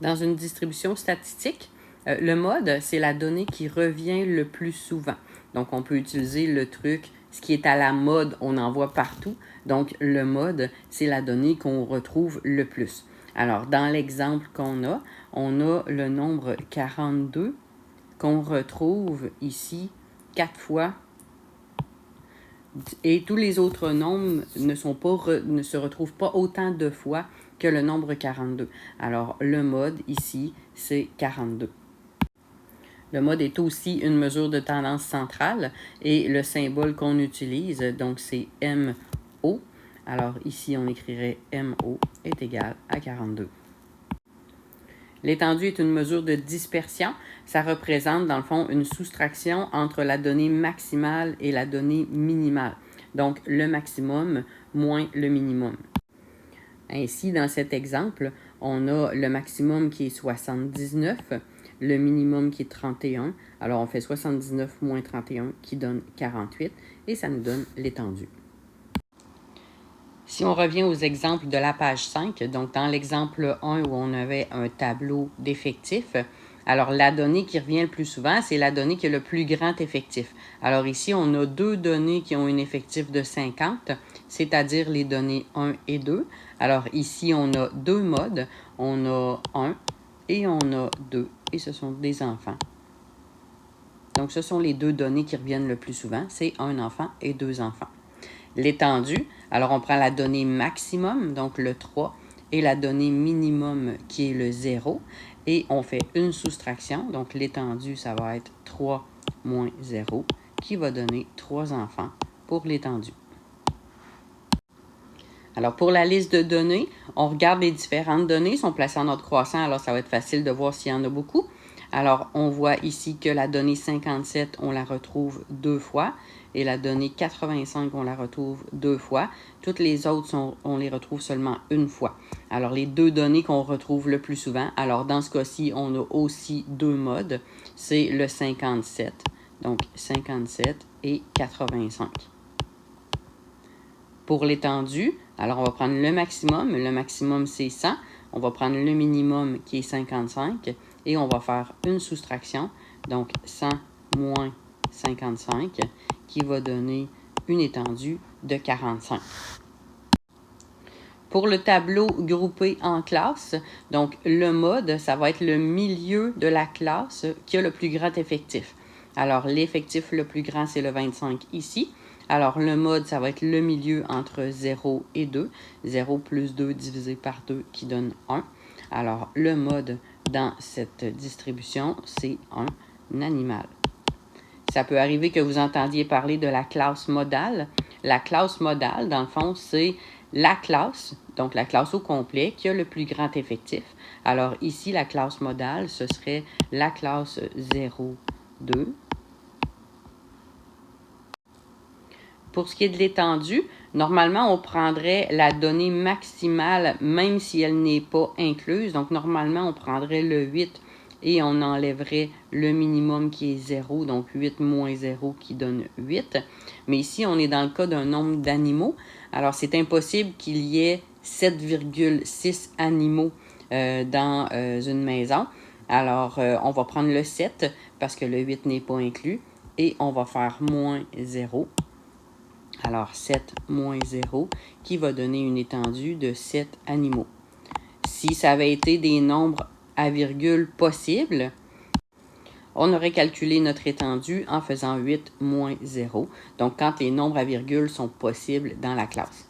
Dans une distribution statistique, le mode, c'est la donnée qui revient le plus souvent. Donc, on peut utiliser le truc, ce qui est à la mode, on en voit partout. Donc, le mode, c'est la donnée qu'on retrouve le plus. Alors, dans l'exemple qu'on a, on a le nombre 42 qu'on retrouve ici 4 fois. Et tous les autres nombres ne se retrouvent pas autant de fois que le nombre 42. Alors, le mode ici, c'est 42. Le mode est aussi une mesure de tendance centrale et le symbole qu'on utilise, donc c'est MO. Alors ici, on écrirait MO est égal à 42. L'étendue est une mesure de dispersion. Ça représente, dans le fond, une soustraction entre la donnée maximale et la donnée minimale. Donc, le maximum moins le minimum. Ainsi, dans cet exemple, on a le maximum qui est 79, le minimum qui est 31. Alors, on fait 79 moins 31 qui donne 48 et ça nous donne l'étendue. Si on revient aux exemples de la page 5, donc dans l'exemple 1 où on avait un tableau d'effectifs, alors la donnée qui revient le plus souvent, c'est la donnée qui a le plus grand effectif. Alors ici, on a deux données qui ont un effectif de 50, c'est-à-dire les données 1 et 2. Alors ici, on a deux modes, on a 1 et on a 2, et ce sont des enfants. Donc ce sont les deux données qui reviennent le plus souvent, c'est un enfant et deux enfants. L'étendue, alors on prend la donnée maximum, donc le 3, et la donnée minimum qui est le 0, et on fait une soustraction, donc l'étendue, ça va être 3 moins 0, qui va donner 3 enfants pour l'étendue. Alors, pour la liste de données, on regarde les différentes données, sont placées en ordre croissant, alors ça va être facile de voir s'il y en a beaucoup. Alors, on voit ici que la donnée 57, on la retrouve 2 fois, et la donnée 85, on la retrouve 2 fois. Toutes les autres, on les retrouve seulement une fois. Alors, les deux données qu'on retrouve le plus souvent, alors dans ce cas-ci, on a aussi deux modes, c'est le 57, donc 57 et 85. Pour l'étendue, alors on va prendre le maximum c'est 100, on va prendre le minimum qui est 55 et on va faire une soustraction, donc 100 moins 55 qui va donner une étendue de 45. Pour le tableau groupé en classe, donc le mode, ça va être le milieu de la classe qui a le plus grand effectif. Alors l'effectif le plus grand, c'est le 25 ici. Alors, le mode, ça va être le milieu entre 0 et 2. 0 plus 2 divisé par 2 qui donne 1. Alors, le mode dans cette distribution, c'est un animal. Ça peut arriver que vous entendiez parler de la classe modale. La classe modale, dans le fond, c'est la classe, donc la classe au complet, qui a le plus grand effectif. Alors, ici, la classe modale, ce serait la classe 0, 2. Pour ce qui est de l'étendue, normalement, on prendrait la donnée maximale, même si elle n'est pas incluse. Donc, normalement, on prendrait le 8 et on enlèverait le minimum qui est 0, donc 8 moins 0 qui donne 8. Mais ici, on est dans le cas d'un nombre d'animaux. Alors, c'est impossible qu'il y ait 7,6 animaux dans une maison. Alors, on va prendre le 7 parce que le 8 n'est pas inclus et on va faire moins 0. Alors, 7 moins 0, qui va donner une étendue de 7 animaux. Si ça avait été des nombres à virgule possibles, on aurait calculé notre étendue en faisant 8 moins 0. Donc, quand les nombres à virgule sont possibles dans la classe.